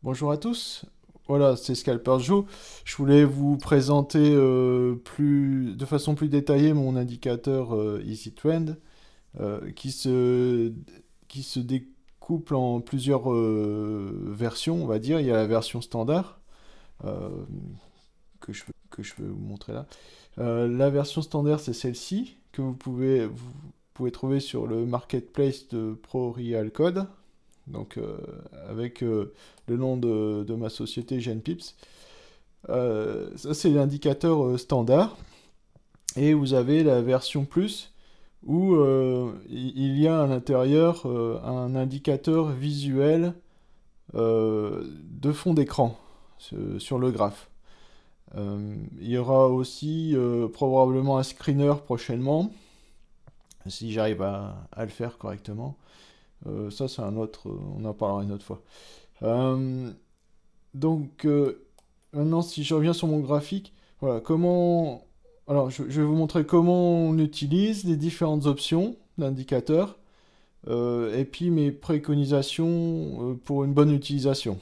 Bonjour à tous. Voilà, c'est Scalper Joe. Je voulais vous présenter de façon plus détaillée mon indicateur Easy Trend qui se découple en plusieurs versions, on va dire. Il y a la version standard euh, que je vais vous montrer là. La version standard, c'est celle-ci que vous pouvez trouver sur le marketplace de Pro Real Code. Donc, avec le nom de ma société GenPips. Ça, c'est l'indicateur standard. Et vous avez la version plus où il y a à l'intérieur un indicateur visuel de fond d'écran sur le graphe. Il y aura aussi probablement un screener prochainement, si j'arrive à le faire correctement. Ça, c'est un autre, on en parlera une autre fois. Euh, donc, maintenant, si je reviens sur mon graphique, voilà, comment... Alors, je vais vous montrer comment on utilise les différentes options d'indicateur, et puis mes préconisations pour une bonne utilisation.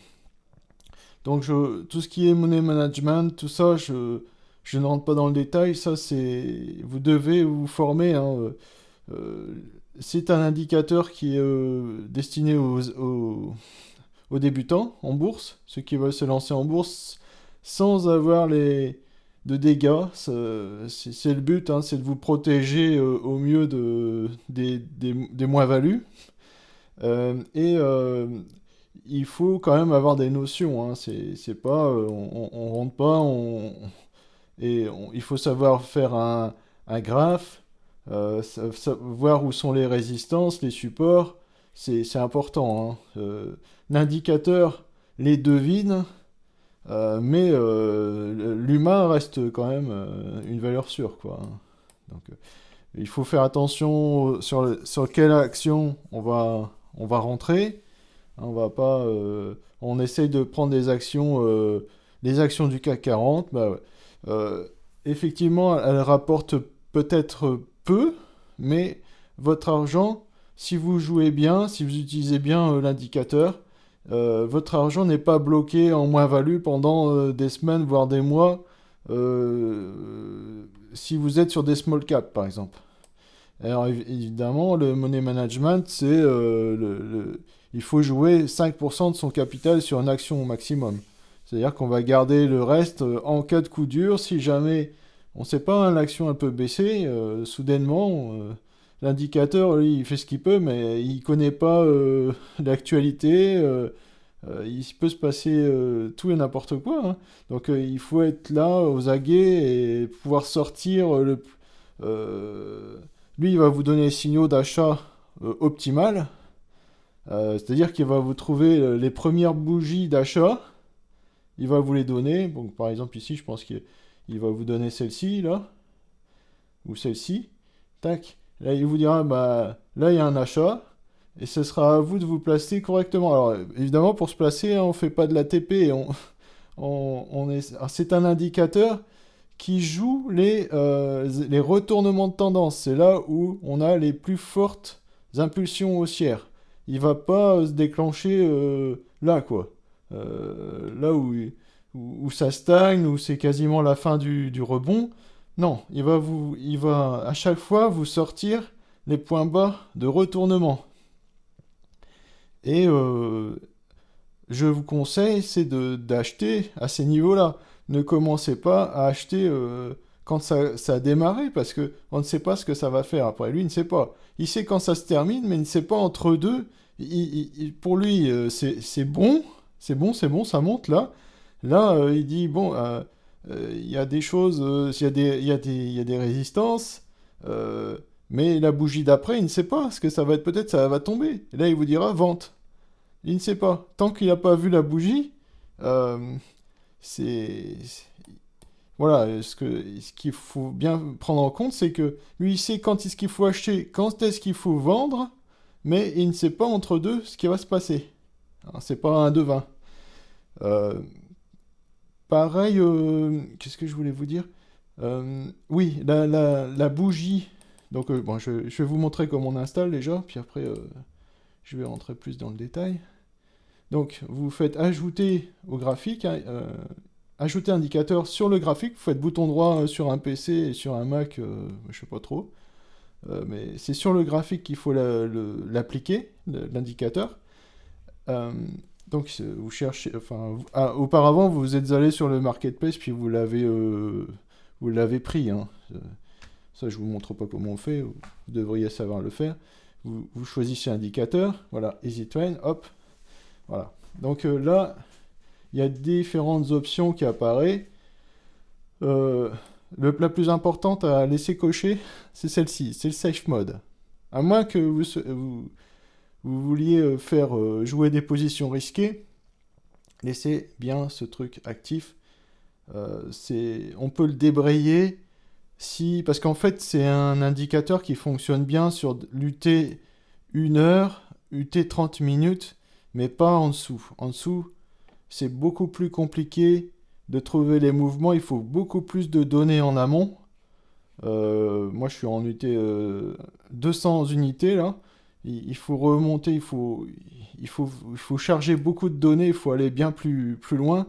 Donc, tout ce qui est money management, tout ça, je ne rentre pas dans le détail, ça, c'est... Vous devez vous former, hein, euh, c'est un indicateur qui est destiné aux débutants en bourse, ceux qui veulent se lancer en bourse sans avoir de dégâts. C'est le but, hein, c'est de vous protéger au mieux des moins-values. Et il faut quand même avoir des notions. Hein, c'est pas, on rentre pas, il faut savoir faire un graphe, voir où sont les résistances, les supports. C'est important. Hein. L'indicateur les devine, mais l'humain reste quand même une valeur sûre, quoi. Donc, il faut faire attention sur quelle action on va rentrer. On va pas, on essaye de prendre les actions du CAC 40. Bah, ouais. Euh, Effectivement, elles rapportent peut-être peu, mais votre argent, si vous jouez bien, si vous utilisez bien l'indicateur, votre argent n'est pas bloqué en moins-value pendant des semaines, voire des mois, si vous êtes sur des small caps, par exemple. Alors évidemment, le money management, c'est il faut jouer 5% de son capital sur une action au maximum. C'est-à-dire qu'on va garder le reste en cas de coup dur, si jamais, on ne sait pas, hein, l'action elle peut baisser, soudainement, l'indicateur, lui, il fait ce qu'il peut, mais il ne connaît pas l'actualité, il peut se passer tout et n'importe quoi. Hein. Donc il faut être là aux aguets et pouvoir sortir euh, lui, il va vous donner les signaux d'achat optimal, c'est-à-dire qu'il va vous trouver les premières bougies d'achat, il va vous les donner. Donc, par exemple, ici, je pense qu'il va vous donner celle-ci, là, ou celle-ci. Tac. Là, il vous dira, bah, là, il y a un achat, et ce sera à vous de vous placer correctement. Alors, évidemment, pour se placer, hein, on ne fait pas de la TP, c'est un indicateur qui joue les retournements de tendance. C'est là où on a les plus fortes impulsions haussières. Il va pas se déclencher là, quoi. Là où ça stagne, où c'est quasiment la fin du rebond. Non, il va à chaque fois vous sortir les points bas de retournement. Et je vous conseille, c'est d'acheter à ces niveaux-là. Ne commencez pas à acheter quand ça a démarré, parce que on ne sait pas ce que ça va faire après. Lui, il ne sait pas. Il sait quand ça se termine, mais il ne sait pas entre deux. Pour lui, c'est bon, c'est bon, c'est bon, ça monte là. Là, il dit, bon, il y a des choses, il y a des résistances, euh, mais la bougie d'après, il ne sait pas ce que ça va être. Peut-être ça va tomber. Et là, il vous dira vente. Il ne sait pas. Tant qu'il n'a pas vu la bougie, euh, c'est... Voilà, ce qu'il faut bien prendre en compte, c'est que lui, il sait quand est-ce qu'il faut acheter, quand est-ce qu'il faut vendre, mais il ne sait pas entre deux ce qui va se passer. C'est pas un devin. Euh, Pareil, qu'est-ce que je voulais vous dire? Oui, la bougie. Donc, bon, je vais vous montrer comment on installe déjà, puis après, je vais rentrer plus dans le détail. Donc, vous faites ajouter au graphique, hein, ajouter indicateur sur le graphique. Vous faites bouton droit sur un PC et sur un Mac, je sais pas trop. Mais c'est sur le graphique qu'il faut l'appliquer, l'indicateur. Euh, donc, vous cherchez. Enfin, auparavant, vous êtes allé sur le marketplace puis vous l'avez pris. Hein. Ça, je vous montre pas comment on fait. Vous devriez savoir le faire. Vous choisissez indicateur. Voilà, Easy Train. Hop. Voilà. Donc là, il y a différentes options qui apparaissent. La plus importante à laisser cocher, c'est celle-ci, c'est le Safe Mode. À moins que vous vouliez faire jouer des positions risquées, laissez bien ce truc actif. On peut le débrayer parce qu'en fait, c'est un indicateur qui fonctionne bien sur l'UT 1 heure, UT 30 minutes, mais pas en dessous. En dessous, c'est beaucoup plus compliqué de trouver les mouvements. Il faut beaucoup plus de données en amont. Moi, je suis en UT 200 unités là. Il faut remonter, il faut charger beaucoup de données. Il faut aller bien plus loin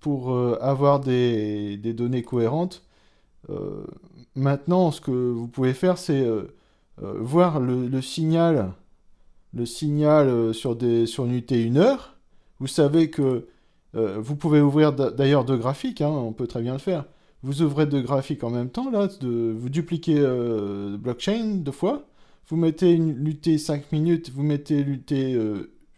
pour avoir des données cohérentes. Maintenant, ce que vous pouvez faire, c'est voir le signal sur une UT 1 heure. Vous savez que vous pouvez ouvrir d'ailleurs deux graphiques, hein, on peut très bien le faire. Vous ouvrez deux graphiques en même temps, là, vous dupliquez blockchain deux fois, vous mettez l'UT 5 minutes, vous mettez l'UT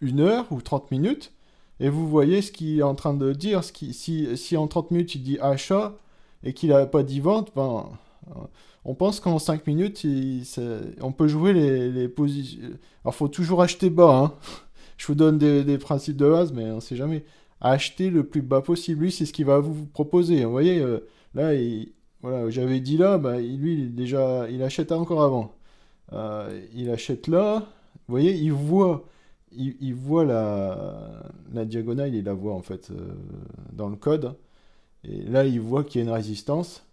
1 heure ou 30 minutes, et vous voyez ce qu'il est en train de dire. Si en 30 minutes il dit achat et qu'il n'a pas dit vente, ben, on pense qu'en 5 minutes, on peut jouer les positions. Alors, il faut toujours acheter bas, hein. Je vous donne des principes de base, mais on ne sait jamais. Acheter le plus bas possible. Lui, c'est ce qu'il va vous proposer. Vous voyez, là, voilà, j'avais dit là, bah, lui, il achète encore avant. Il achète là. Vous voyez, il voit la diagonale, il la voit en fait dans le code. Et là, il voit qu'il y a une résistance.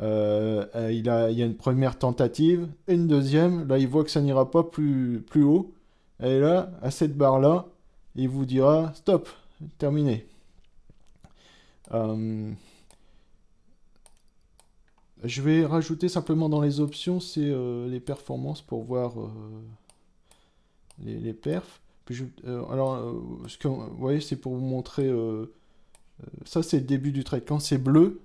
Il y a une première tentative, une deuxième. Là, il voit que ça n'ira pas plus haut. Et là, à cette barre-là, il vous dira stop, terminé. Je vais rajouter simplement dans les options, c'est les performances pour voir les perfs. Puis ce que vous voyez, c'est pour vous montrer. Ça, c'est le début du trade. Quand c'est bleu,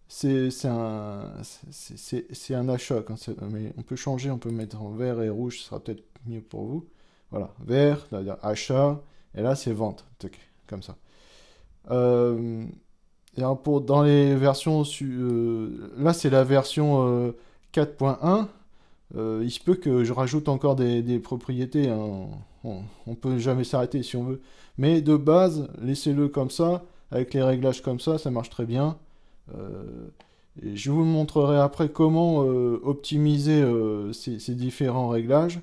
c'est un achat. Mais on peut changer, on peut mettre en vert et rouge, ce sera peut-être mieux pour vous. Voilà, vert, c'est-à-dire achat, et là c'est vente, comme ça. Et alors dans les versions, là c'est la version 4.1. Il se peut que je rajoute encore des propriétés, hein. On peut jamais s'arrêter si on veut. Mais de base, laissez-le comme ça, avec les réglages comme ça marche très bien. Et je vous montrerai après comment optimiser ces différents réglages.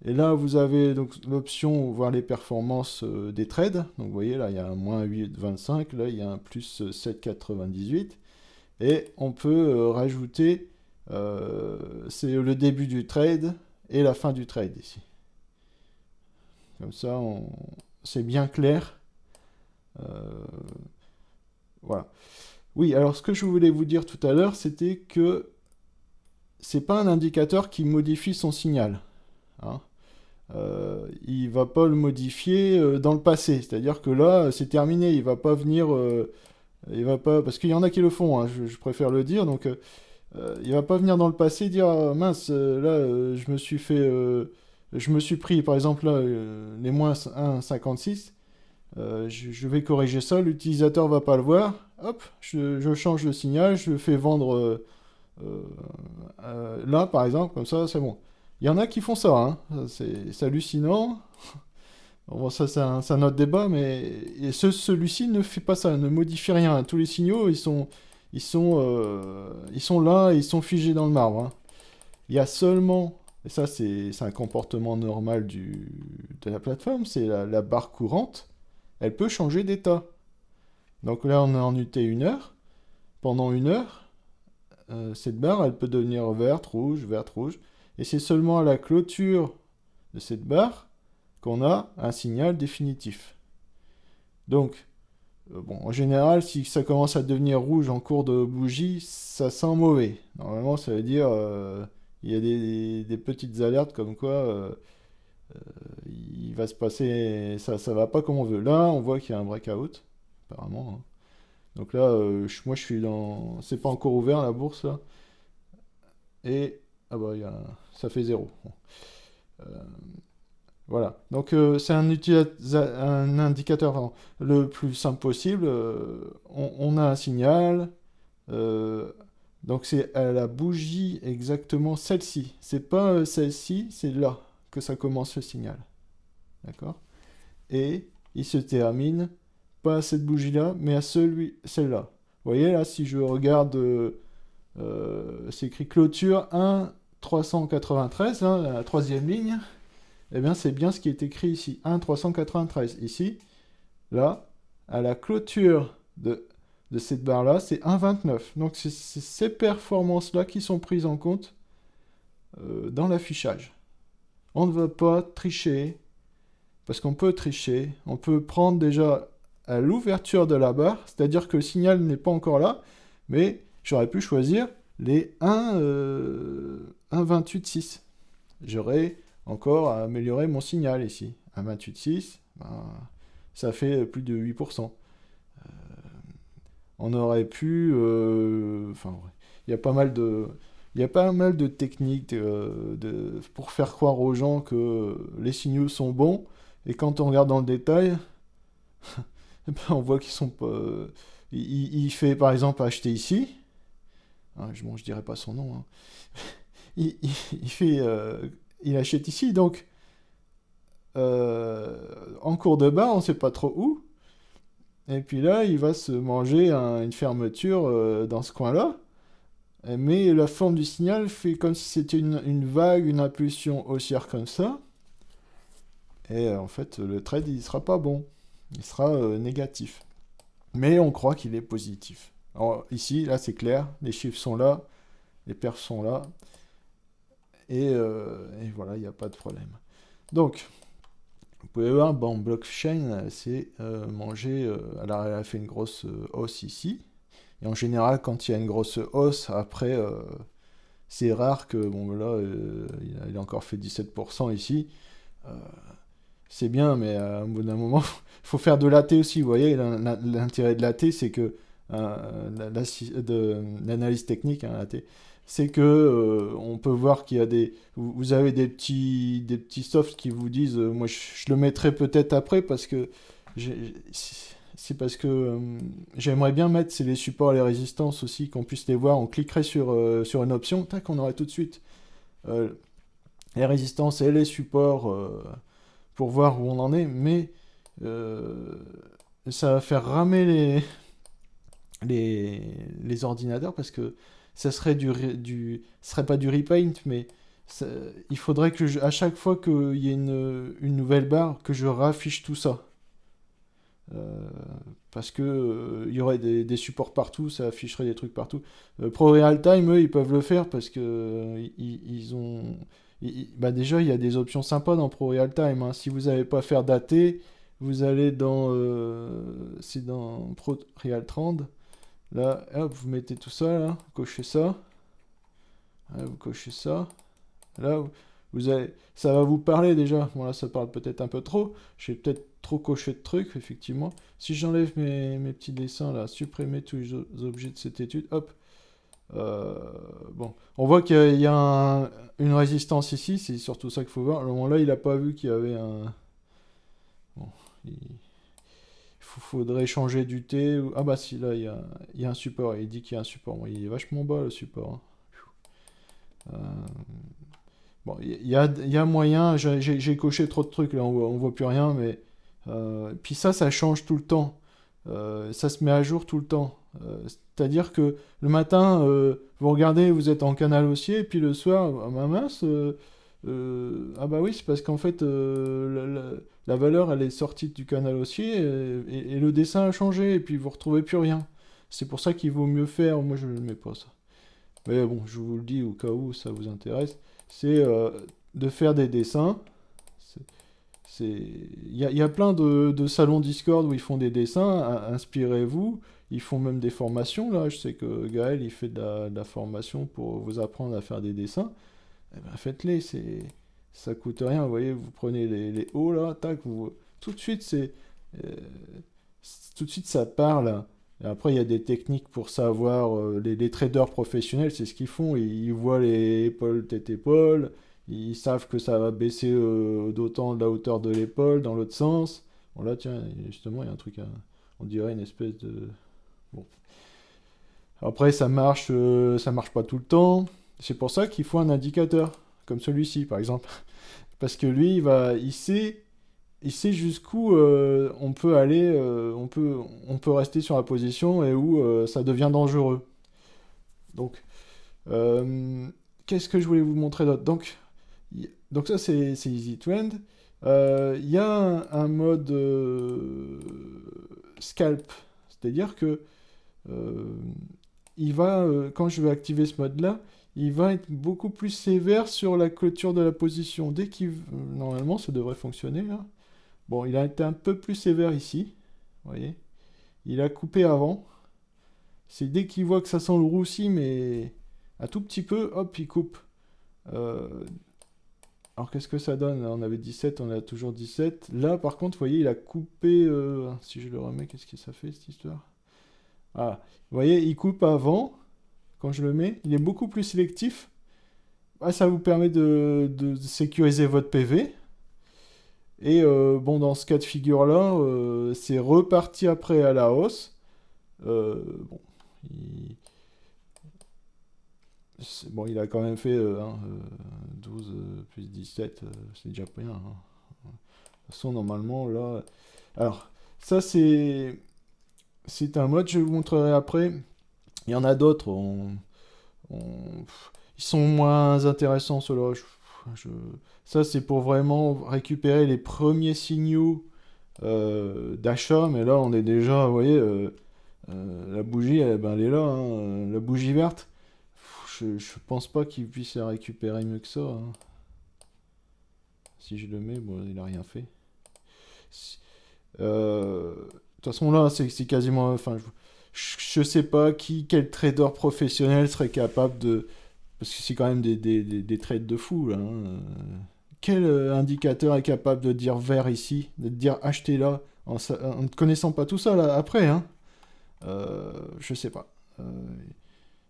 Et là, vous avez donc l'option voir les performances des trades. Donc vous voyez, là, il y a un moins 8,25, là, il y a un plus 7,98. Et on peut rajouter, c'est le début du trade et la fin du trade ici. Comme ça, c'est bien clair. Voilà. Oui, alors ce que je voulais vous dire tout à l'heure, c'était que c'est pas un indicateur qui modifie son signal. Hein. Il va pas le modifier dans le passé, c'est-à-dire que là c'est terminé, il va pas venir, il va pas, parce qu'il y en a qui le font, hein, je préfère le dire, donc il va pas venir dans le passé et dire ah, mince, là je me suis pris par exemple là, les moins 1,56, je vais corriger ça, l'utilisateur va pas le voir, hop, je change le signal, je le fais vendre là par exemple, comme ça c'est bon. Il y en a qui font ça, hein. C'est hallucinant. Bon, ça, c'est un autre débat, mais celui-ci ne fait pas ça, ne modifie rien. Tous les signaux, ils sont là, ils sont figés dans le marbre. Hein. Il y a seulement, et ça, c'est un comportement normal de la plateforme, c'est la barre courante. Elle peut changer d'état. Donc là, on est en UT 1 heure. Pendant 1 heure, cette barre, elle peut devenir verte, rouge, verte, rouge. Et c'est seulement à la clôture de cette barre qu'on a un signal définitif. Donc, bon, en général, si ça commence à devenir rouge en cours de bougie, ça sent mauvais. Normalement, ça veut dire il y a des petites alertes comme quoi il va se passer, ça va pas comme on veut. Là, on voit qu'il y a un breakout, apparemment, hein. Donc là, moi, je suis dans, c'est pas encore ouvert la bourse là, et ah bah, ça fait 0. Bon. Euh, Voilà. Donc c'est un indicateur pardon, le plus simple possible. On a un signal. euh, donc c'est à la bougie exactement celle-ci. C'est pas celle-ci, c'est là que ça commence le signal. D'accord? Et il se termine pas à cette bougie-là, mais à celle-là. Vous voyez là, si je regarde, c'est écrit clôture 1 393, hein, la troisième ligne. Eh bien, c'est bien ce qui est écrit ici, 1,393. Ici, là, à la clôture de cette barre-là, c'est 1,29. Donc, c'est ces performances-là qui sont prises en compte dans l'affichage. On ne va pas tricher, parce qu'on peut tricher. On peut prendre déjà à l'ouverture de la barre, c'est-à-dire que le signal n'est pas encore là, mais j'aurais pu choisir les 1,28,6. J'aurais encore à améliorer mon signal ici. 1,28,6, ben, ça fait plus de 8%. On aurait pu... enfin, il y a pas mal de... Il y a pas mal de techniques pour faire croire aux gens que les signaux sont bons, et quand on regarde dans le détail, eh ben, on voit qu'ils sont pas... il fait par exemple acheter ici, hein, bon, je dirais pas son nom, hein. Il fait... il achète ici, donc en cours de barre, on ne sait pas trop où. Et puis là, il va se manger une fermeture dans ce coin-là. Mais la forme du signal fait comme si c'était une vague, une impulsion haussière comme ça. Et en fait, le trade, il sera pas bon. Il sera négatif. Mais on croit qu'il est positif. Alors ici, là, c'est clair. Les chiffres sont là. Les perfs sont là. Et voilà, il n'y a pas de problème. Donc, vous pouvez voir, bon, blockchain, c'est manger. Alors, elle a fait une grosse hausse ici. Et en général, quand il y a une grosse hausse, après, c'est rare que, bon, là, il a encore fait 17% ici. Euh, c'est bien, mais au bout d'un moment, il faut faire de l'AT aussi. Vous voyez, l'intérêt de l'AT, c'est que de l'analyse technique, hein, l'AT, c'est que on peut voir qu'il y a vous avez des petits softs qui vous disent, moi je le mettrai peut-être après parce que c'est parce que j'aimerais bien mettre c'est les supports et les résistances aussi, qu'on puisse les voir. On cliquerait sur une option, tac, on aurait tout de suite euh, les résistances et les supports pour voir où on en est, mais euh, ça va faire ramer les ordinateurs parce que ça serait ce serait pas du repaint, mais il faudrait que à chaque fois qu'il y ait une nouvelle barre, que je raffiche tout ça. Euh, Parce que il y aurait des supports partout, ça afficherait des trucs partout. ProRealTime, eux, ils peuvent le faire parce que ils ont... bah déjà, il y a des options sympas dans ProRealTime, hein. Si vous n'avez pas faire dater, vous allez dans... c'est dans ProRealTrend. Là, hop, vous mettez tout ça, là, vous cochez ça. Là, vous cochez ça. Là, vous avez... ça va vous parler déjà. Bon, là, ça parle peut-être un peu trop. J'ai peut-être trop coché de trucs, effectivement. Si j'enlève mes petits dessins, là, supprimer tous les objets de cette étude, hop. Bon, on voit qu'il y a une résistance ici, c'est surtout ça qu'il faut voir. Alors, là, il n'a pas vu qu'il y avait un... Bon, il faudrait changer du T. Ah bah si, là, il y a un support. Il dit qu'il y a un support. Bon, il est vachement bas, le support, hein. Bon, il y a moyen. J'ai coché trop de trucs, là, on voit plus rien, mais... puis ça change tout le temps. Ça se met à jour tout le temps. C'est-à-dire que le matin, vous regardez, vous êtes en canal haussier, et puis le soir, ah bah mince, ah bah oui, c'est parce qu'en fait, la valeur, elle est sortie du canal haussier, et le dessin a changé, et puis vous retrouvez plus rien. C'est pour ça qu'il vaut mieux faire, moi je ne le mets pas ça. Mais bon, je vous le dis au cas où ça vous intéresse, c'est de faire des dessins. Il y a plein de salons Discord où ils font des dessins, inspirez-vous. Ils font même des formations, là. Je sais que Gaël, il fait de la formation pour vous apprendre à faire des dessins. Eh ben, faites-les, ça coûte rien. Vous voyez, vous prenez les hauts, là, tac, tout de suite, euh, tout de suite, ça part, là. Et après, il y a des techniques pour savoir. Les traders professionnels, c'est ce qu'ils font. Ils voient les épaules, tête, épaule. Ils savent que ça va baisser d'autant de la hauteur de l'épaule dans l'autre sens. Bon, là, tiens, justement, il y a un truc, on dirait une espèce de. Bon. Après, ça marche pas tout le temps. C'est pour ça qu'il faut un indicateur, comme celui-ci, par exemple. Parce que lui, il sait jusqu'où on peut aller, on peut rester sur la position et où ça devient dangereux. Donc, euh, qu'est-ce que je voulais vous montrer d'autre? Donc ça, c'est Easy Trend. Il y a un mode scalp, c'est-à-dire que euh, quand je vais activer ce mode-là, il va être beaucoup plus sévère sur la clôture de la position. Normalement, ça devrait fonctionner, là. Bon, il a été un peu plus sévère ici, vous voyez. Il a coupé avant. C'est dès qu'il voit que ça sent le roussi, mais un tout petit peu, hop, il coupe. Euh, alors qu'est-ce que ça donne? Là, on avait 17, on a toujours 17. Là, par contre, vous voyez, il a coupé. Si je le remets, qu'est-ce que ça fait cette histoire? Ah, vous voyez, il coupe avant. Quand je le mets, il est beaucoup plus sélectif. Ah, ça vous permet de sécuriser votre PV. Et bon, dans ce cas de figure-là, c'est reparti après à la hausse. Bon, il... bon, il a quand même fait 12 plus 17, c'est déjà pas rien, hein. De toute façon, normalement, là... Alors, ça, c'est un mode, je vous montrerai après. Il y en a d'autres, ils sont moins intéressants, ceux-là. Je- Ça, c'est pour vraiment récupérer les premiers signaux d'achat, mais là, on est déjà, vous voyez, la bougie, ben, elle est là, hein, la bougie verte. Je pense pas qu'il puisse la récupérer mieux que ça, hein. Si je le mets, bon, il a rien fait. De toute façon, là, c'est quasiment. Enfin, je sais pas quel trader professionnel serait capable de. Parce que c'est quand même des trades de fou, là, hein. Quel indicateur est capable de dire vert ici, de dire acheter là, en ne connaissant pas tout ça là après, hein? Je sais pas. Euh,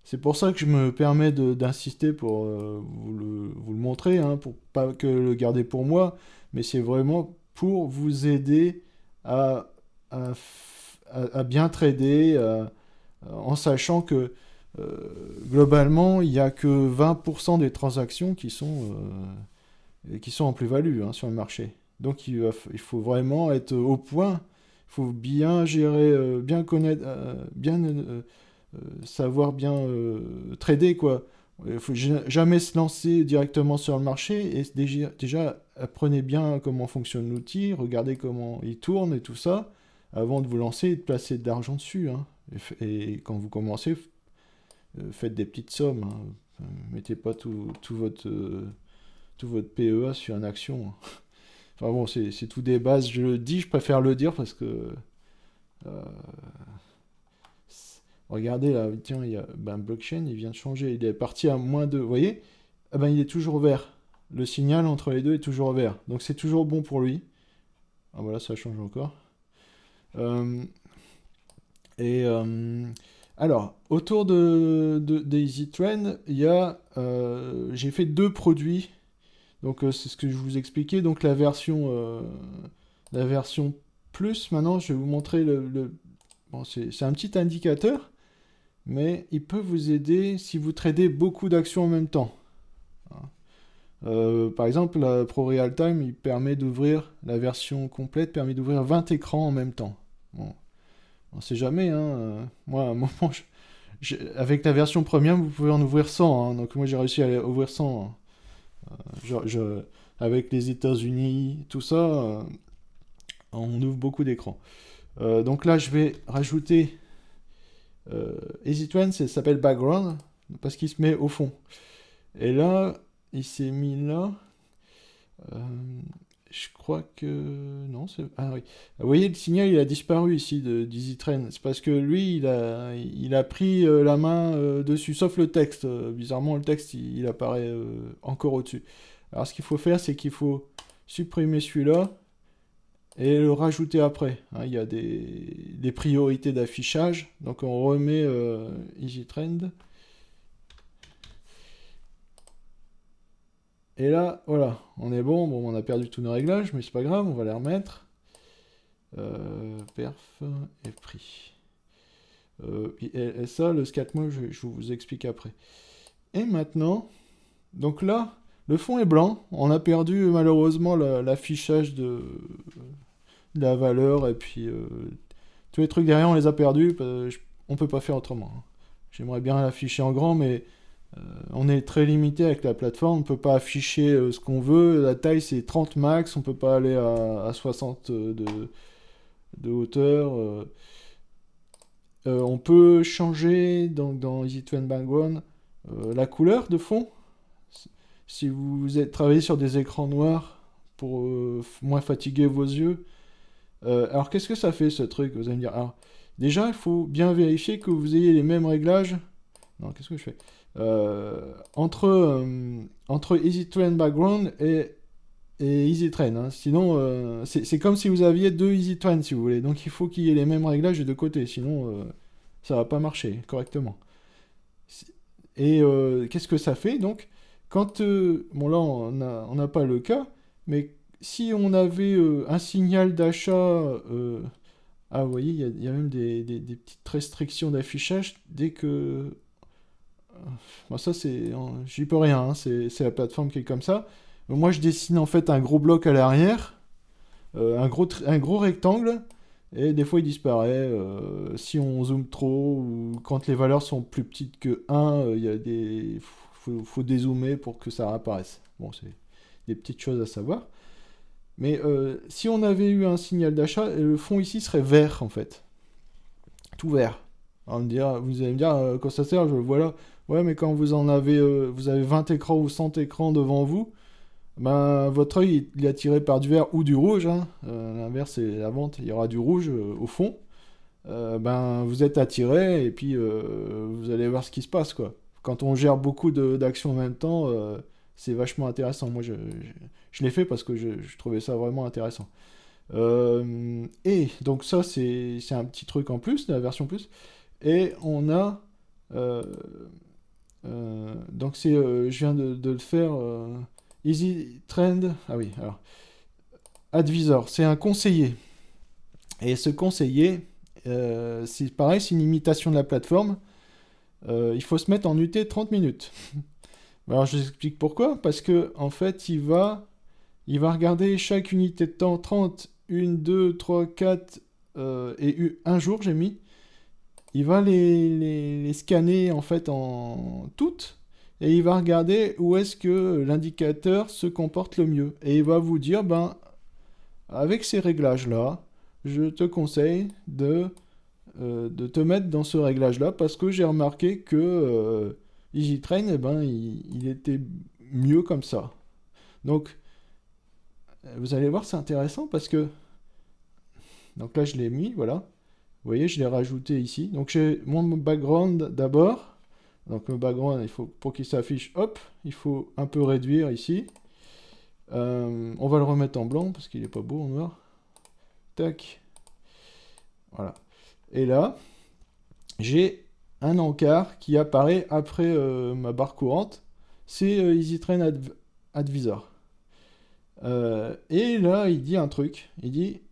c'est pour ça que je me permets d'insister pour vous le montrer, hein, pour pas que le garder pour moi, mais c'est vraiment pour vous aider à, à bien trader, en sachant que globalement, il n'y a que 20% des transactions qui sont en plus-value, hein, sur le marché. Donc il faut vraiment être au point, il faut bien gérer, bien connaître, savoir bien trader, quoi. Il faut jamais se lancer directement sur le marché et déjà apprenez bien comment fonctionne l'outil, regardez comment il tourne et tout ça avant de vous lancer et de placer de l'argent dessus, hein. Et quand vous commencez, faites des petites sommes, hein. Mettez pas tout votre PEA sur une action, hein. Enfin bon, c'est tout des bases. Je le dis, je préfère le dire parce que euh, regardez là, tiens, ben, blockchain, il vient de changer. Il est parti à moins de. Vous voyez? Ah ben, il est toujours vert. Le signal entre les deux est toujours vert. Donc c'est toujours bon pour lui. Ah voilà, ça change encore. Euh, et alors, autour des Easy Trend, j'ai fait deux produits. Donc c'est ce que je vous expliquais. Donc la version plus, maintenant, je vais vous montrer bon, c'est un petit indicateur, mais il peut vous aider si vous tradez beaucoup d'actions en même temps, hein. Par exemple, la Pro Real Time, la version complète permet d'ouvrir 20 écrans en même temps. Bon, on sait jamais, hein. Moi, à un moment, avec la version premium, vous pouvez en ouvrir 100, hein. Donc moi, j'ai réussi à ouvrir 100, hein. Avec les États-Unis, tout ça, on ouvre beaucoup d'écrans. Donc là, je vais rajouter EasyTrend, ça s'appelle Background, parce qu'il se met au fond. Et là, il s'est mis là. Euh, Je crois que... Non, c'est... Ah oui. Vous voyez, le signal, il a disparu ici d'EasyTrain. C'est parce que lui, il a pris la main dessus, sauf le texte. Bizarrement, le texte, il apparaît encore au-dessus. Alors, ce qu'il faut faire, c'est qu'il faut supprimer celui-là et le rajouter après. Hein, il y a des priorités d'affichage. Donc, on remet EasyTrend. Et là, voilà, on est bon. Bon, on a perdu tous nos réglages, mais c'est pas grave, on va les remettre. Perf et prix. Et ça, le scatmo, je vous explique après. Et maintenant, donc là, le fond est blanc. On a perdu malheureusement l'affichage de la valeur et puis tous les trucs derrière, on les a perdus. On peut pas faire autrement. Hein. J'aimerais bien l'afficher en grand, mais on est très limité avec la plateforme. On peut pas afficher ce qu'on veut. La taille, c'est 30 max. On peut pas aller à 60 de hauteur. On peut changer dans EasyTrend Background la couleur de fond. Si vous êtes travaillé sur des écrans noirs pour moins fatiguer vos yeux. Alors qu'est-ce que ça fait ce truc? Vous allez me dire. Alors, déjà, il faut bien vérifier que vous ayez les mêmes réglages. Non, qu'est-ce que je fais entre EasyTrend Background et EasyTrend. Hein. Sinon, c'est comme si vous aviez deux EasyTrend, si vous voulez. Donc il faut qu'il y ait les mêmes réglages des deux côtés. Sinon, ça va pas marcher correctement. Et qu'est-ce que ça fait donc quand bon là on n'a pas le cas, mais si on avait un signal d'achat, ah vous voyez il y a même des petites restrictions d'affichage dès que bon, ça c'est j'y peux rien, hein, c'est la plateforme qui est comme ça. Moi je dessine en fait un gros bloc à l'arrière, un gros rectangle. Et des fois il disparaît si on zoome trop ou quand les valeurs sont plus petites que 1, il y a faut dézoomer pour que ça apparaisse. Bon, c'est des petites choses à savoir. Mais si on avait eu un signal d'achat, le fond ici serait vert en fait. Tout vert. Alors, vous allez me dire, quand ça sert, je le vois là. Ouais, mais quand vous avez 20 écrans ou 100 écrans devant vous, ben, votre œil il est attiré par du vert ou du rouge. Hein. L'inverse, c'est la vente. Il y aura du rouge au fond. Ben, vous êtes attiré et puis vous allez voir ce qui se passe. Quoi. Quand on gère beaucoup d'actions en même temps, c'est vachement intéressant. Moi, je l'ai fait parce que je trouvais ça vraiment intéressant. Et donc ça, c'est un petit truc en plus, de la version plus. Et on a... donc je viens de le faire... EasyTrend, ah oui, alors, Advisor, c'est un conseiller. Et ce conseiller, c'est pareil, c'est une imitation de la plateforme. Il faut se mettre en UT 30 minutes. Alors je vous explique pourquoi. Parce que en fait, il va regarder chaque unité de temps, 30, 1, 2, 3, 4 et un jour, j'ai mis. Il va les scanner en fait en toutes. Et il va regarder où est-ce que l'indicateur se comporte le mieux. Et il va vous dire, ben, avec ces réglages-là, je te conseille de te mettre dans ce réglage-là parce que j'ai remarqué que EasyTrend, eh ben, il était mieux comme ça. Donc, vous allez voir, c'est intéressant parce que... Donc là, je l'ai mis, voilà. Vous voyez, je l'ai rajouté ici. Donc, j'ai mon background d'abord. Donc le background, il faut, pour qu'il s'affiche, hop, il faut un peu réduire ici. On va le remettre en blanc parce qu'il n'est pas beau en noir. Tac. Voilà. Et là, j'ai un encart qui apparaît après ma barre courante. C'est EasyTrend Advisor. Et là, il dit un truc. Il dit,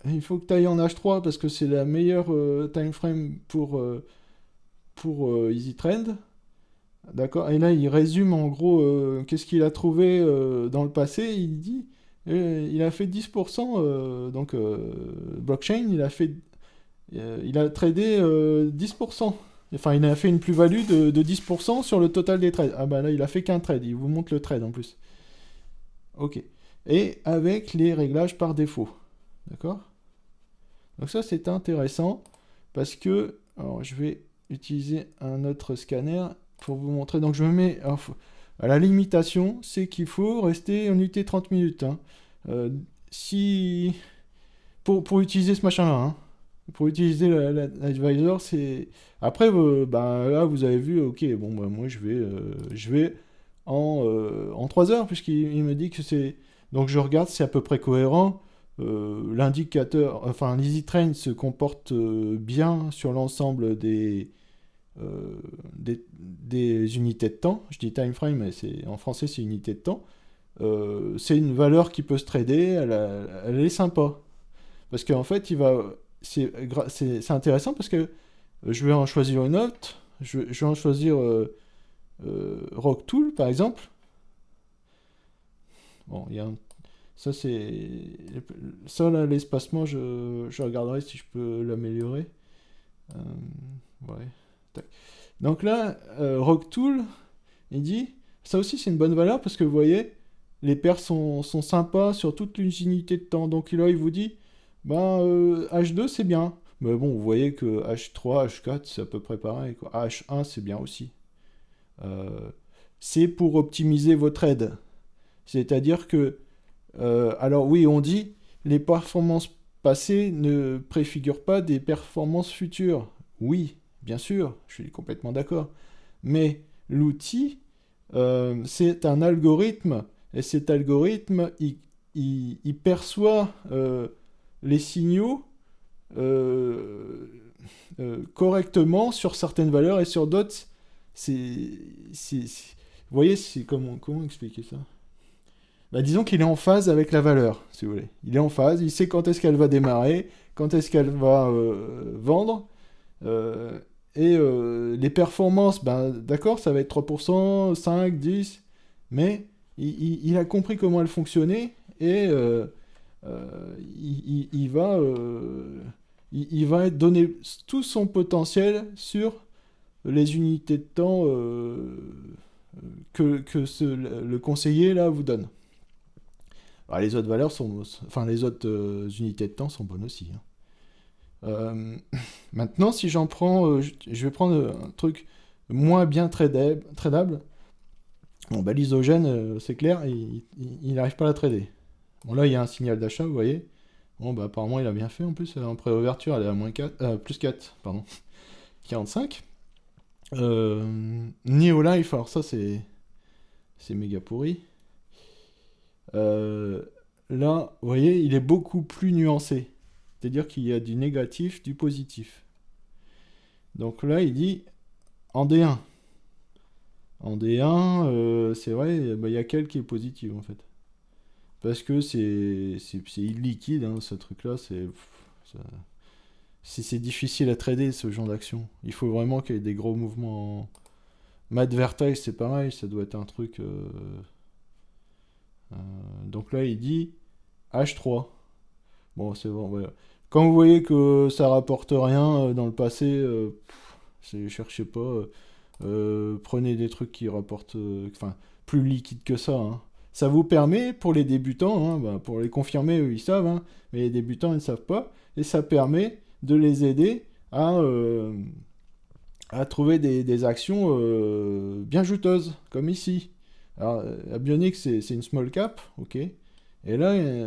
il faut que tu ailles en H3 parce que c'est la meilleure time frame pour EasyTrend. D'accord. Et là, il résume en gros qu'est-ce qu'il a trouvé dans le passé. Il dit il a fait 10%. Donc, blockchain, il a tradé 10%. Enfin, il a fait une plus-value de 10% sur le total des trades. Ah bah là, il a fait qu'un trade. Il vous montre le trade en plus. Ok. Et avec les réglages par défaut. D'accord. Donc ça, c'est intéressant parce que... Alors, je vais utiliser un autre scanner pour vous montrer. Donc je me mets... Alors, la limitation, c'est qu'il faut rester en UT 30 minutes. Hein. si pour utiliser ce machin-là, hein, pour utiliser l'advisor, c'est après bah, là vous avez vu, ok, bon bah moi je vais en 3 heures puisqu'il il me dit que c'est donc je regarde, c'est à peu près cohérent. L'indicateur, enfin l'EasyTrain se comporte bien sur l'ensemble des unités de temps. Je dis time frame, mais en français c'est unité de temps. C'est une valeur qui peut se trader, elle est sympa. Parce qu'en fait, c'est intéressant parce que je vais en choisir une autre. Je vais en choisir Rock Tool, par exemple. Bon, ça, c'est. Ça, là, l'espacement, je regarderai si je peux l'améliorer. Euh, ouais. Tac. Donc là, Rock Tool, il dit. Ça aussi, c'est une bonne valeur parce que vous voyez, les paires sont sympas sur toute l'unité de temps. Donc là, il vous dit, ben, H2, c'est bien. Mais bon, vous voyez que H3, H4, c'est à peu près pareil, quoi. H1, c'est bien aussi. Euh, c'est pour optimiser votre aide. C'est-à-dire que, alors oui, on dit, les performances passées ne préfigurent pas des performances futures. Oui, bien sûr, je suis complètement d'accord. Mais l'outil, c'est un algorithme, et cet algorithme, il perçoit les signaux euh, correctement sur certaines valeurs et sur d'autres, c'est, vous voyez, c'est comment expliquer ça? Bah, disons qu'il est en phase avec la valeur, si vous voulez. Il est en phase, il sait quand est-ce qu'elle va démarrer, quand est-ce qu'elle va vendre. euh, les performances, ben, d'accord, ça va être 3%, 5, 10, mais il a compris comment elle fonctionnait et il va donner tout son potentiel sur les unités de temps le conseiller là vous donne. Alors, les autres valeurs sont, enfin les autres unités de temps sont bonnes aussi, hein. Maintenant, si j'en prends, je vais prendre un truc moins bien tradable. Bon, bah, l'isogène, c'est clair, il n'arrive pas à la trader. Bon, là, il y a un signal d'achat, vous voyez. Bon, bah, apparemment, il a bien fait en plus. En préouverture, elle est à moins 4, plus 4, pardon. 45. Neolife, alors ça, c'est méga pourri. Euh, Là, vous voyez, il est beaucoup plus nuancé. C'est-à-dire qu'il y a du négatif, du positif. Donc là, il dit en D1. En D1, c'est vrai, bah, il y a quelques qui est positif en fait. Parce que c'est illiquide, hein, ce truc-là. C'est difficile à trader ce genre d'action. Il faut vraiment qu'il y ait des gros mouvements. Madvertise, c'est pareil, ça doit être un truc. Euh, donc là, il dit H3. Bon, c'est bon, voilà. Quand vous voyez que ça rapporte rien dans le passé, cherchez pas. Prenez des trucs qui rapportent, enfin, plus liquides que ça, hein. Ça vous permet, pour les débutants, hein, bah, pour les confirmer, eux, ils savent, hein, mais les débutants, ils ne savent pas, et ça permet de les aider à trouver des actions bien juteuses, comme ici. Alors, la Bionic, c'est une small cap, ok, et là, là,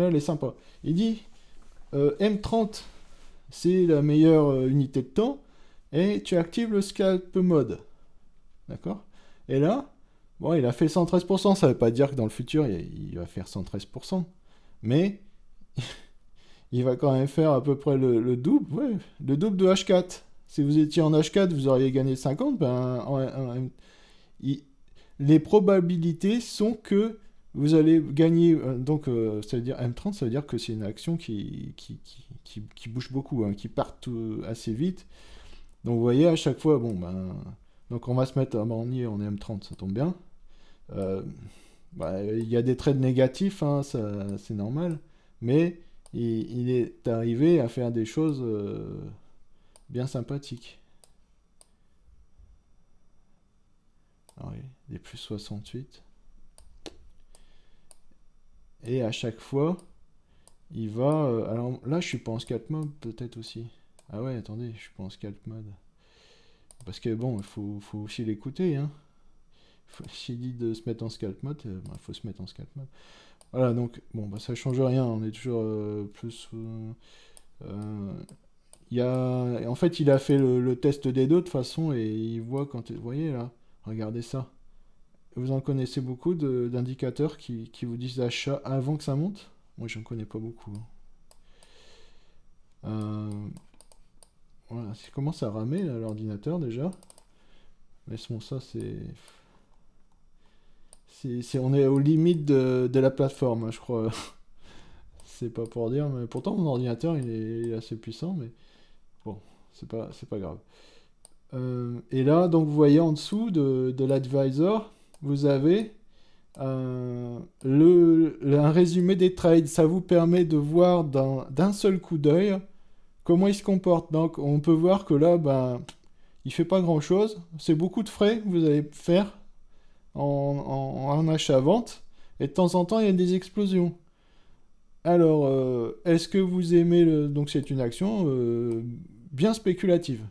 elle est sympa. Il dit, M30, c'est la meilleure unité de temps, et tu actives le scalp mode. D'accord? Et là, bon, il a fait 113%. Ça ne veut pas dire que dans le futur, il va faire 113%. Mais il va quand même faire à peu près le double, ouais, le double de H4. Si vous étiez en H4, vous auriez gagné 50. Ben, il- les probabilités sont que vous allez gagner. Donc, ça veut dire M30, ça veut dire que c'est une action qui bouge beaucoup, hein, qui part assez vite. Donc vous voyez, à chaque fois, bon, ben, donc on va se mettre, on y est, on est M30, ça tombe bien. Euh, bah, il y a des trades négatifs, hein, c'est normal, mais il est arrivé à faire des choses bien sympathiques. Ah oui, des plus 68. Et à chaque fois, il va... alors là, je suis pas en scalp mode peut-être aussi. Ah ouais, attendez, je suis pas en scalp mode. Parce que bon, faut aussi l'écouter, hein. S'il dit de se mettre en scalp mode, il faut se mettre en scalp mode. Voilà, donc, bon, bah, ça change rien, on est toujours plus... euh, en fait, il a fait le test des deux de toute façon, et il voit quand... Vous voyez, là, regardez ça. Vous en connaissez beaucoup d'indicateurs qui vous disent d'achat avant que ça monte? Moi, j'en connais pas beaucoup, hein. Euh, voilà, ça commence à ramer, là, l'ordinateur, déjà. Mais bon, ça, on est aux limites de la plateforme, hein, je crois. C'est pas pour dire, mais pourtant mon ordinateur il est assez puissant, mais bon, c'est pas grave. Et là, donc vous voyez en dessous de l'advisor, vous avez un résumé des trades. Ça vous permet de voir d'un seul coup d'œil comment il se comporte. Donc on peut voir que là, ben, il fait pas grand-chose. C'est beaucoup de frais que vous allez faire en achat-vente. Et de temps en temps, il y a des explosions. Alors, est-ce que vous aimez le... Donc c'est une action bien spéculative.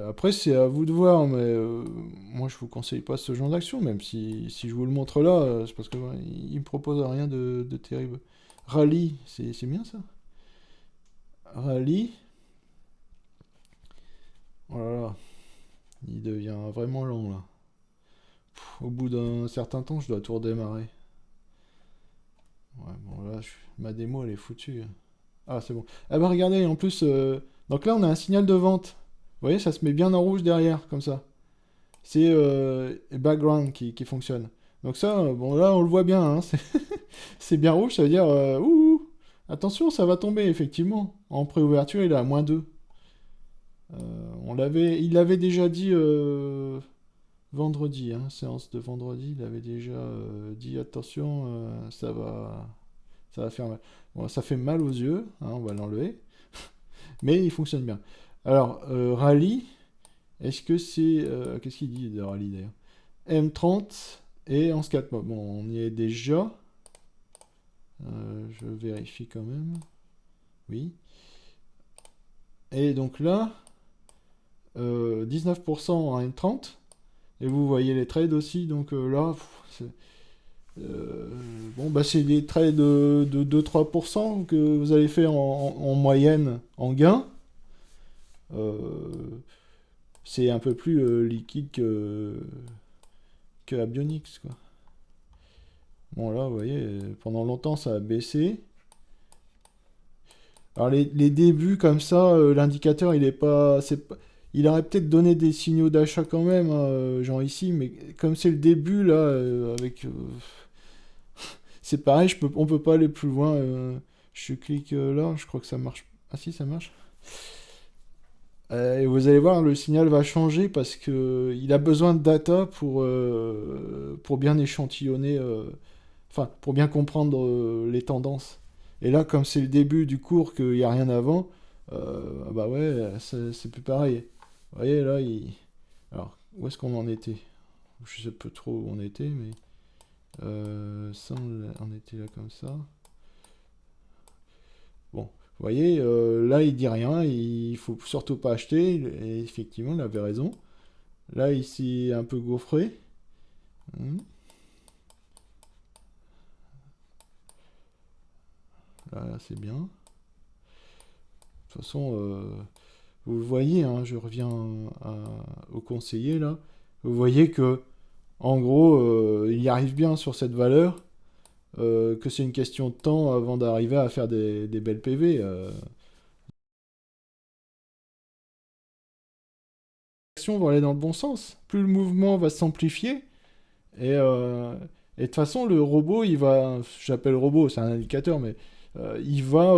Après, c'est à vous de voir, mais moi je vous conseille pas ce genre d'action, même si je vous le montre là, c'est parce que ouais, il me propose rien de terrible. Rallye, c'est bien ça. Rallye, oh là là, il devient vraiment lent là. Au bout d'un certain temps, je dois tout redémarrer. Ouais, bon là, ma démo elle est foutue. Ah, c'est bon. Ah bah regardez, en plus, donc là on a un signal de vente. Vous voyez, ça se met bien en rouge derrière, comme ça. C'est background qui fonctionne. Donc ça, bon là on le voit bien, hein, c'est bien rouge, ça veut dire, ouh, attention, ça va tomber, effectivement. En préouverture, il est à -2. Il l'avait déjà dit vendredi, hein, séance de vendredi, il avait déjà dit, attention, ça va faire mal. Bon, ça fait mal aux yeux, hein, on va l'enlever. Mais il fonctionne bien. Alors, Rallye, est-ce que c'est... qu'est-ce qu'il dit de Rallye d'ailleurs? M30 et en 4 modes. Bon, on y est déjà. Je vérifie quand même. Oui. Et donc là, 19% en M30. Et vous voyez les trades aussi. Donc là, euh, bon, bah, c'est des trades de 2-3% que vous avez fait en moyenne en gain. Euh, c'est un peu plus liquide que Abionics, quoi. Bon, là, vous voyez, pendant longtemps, ça a baissé. Alors, les débuts, comme ça, l'indicateur, il est pas, il aurait peut-être donné des signaux d'achat quand même, hein, genre ici, mais comme c'est le début, là, c'est pareil, on peut pas aller plus loin. Je clique là, je crois que ça marche. Ah si, ça marche. Et vous allez voir, le signal va changer parce que il a besoin de data pour bien échantillonner, enfin, pour bien comprendre les tendances. Et là, comme c'est le début du cours, qu'il n'y a rien avant, bah ouais, c'est plus pareil. Vous voyez, là, alors, où est-ce qu'on en était? Je sais pas trop où on était, mais ça, on était là comme ça. Bon, vous voyez, là, il dit rien, il faut surtout pas acheter, et effectivement, il avait raison. Là, ici, un peu gaufré. Hmm. Là, c'est bien. De toute façon, vous le voyez, hein, je reviens au conseiller là. Vous voyez que, en gros, il y arrive bien sur cette valeur, que c'est une question de temps avant d'arriver à faire des belles PV. L'action va aller dans le bon sens. Plus le mouvement va s'amplifier, et de toute façon, le robot, j'appelle robot, c'est un indicateur, mais il va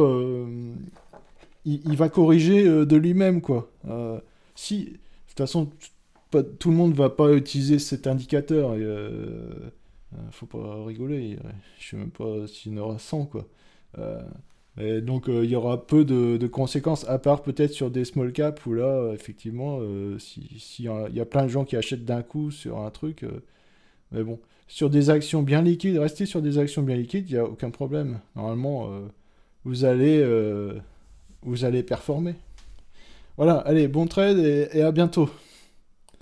corriger de lui-même, quoi. De toute façon, tout le monde va pas utiliser cet indicateur. Faut pas rigoler. Je sais même pas s'il y en aura 100, quoi. Euh, et donc, il y aura peu de conséquences, à part peut-être sur des small caps, où là, effectivement, si y a plein de gens qui achètent d'un coup sur un truc. Mais bon, sur des actions bien liquides, rester sur des actions bien liquides, il n'y a aucun problème. Normalement, vous allez, euh, vous allez performer. Voilà, allez, bon trade et à bientôt.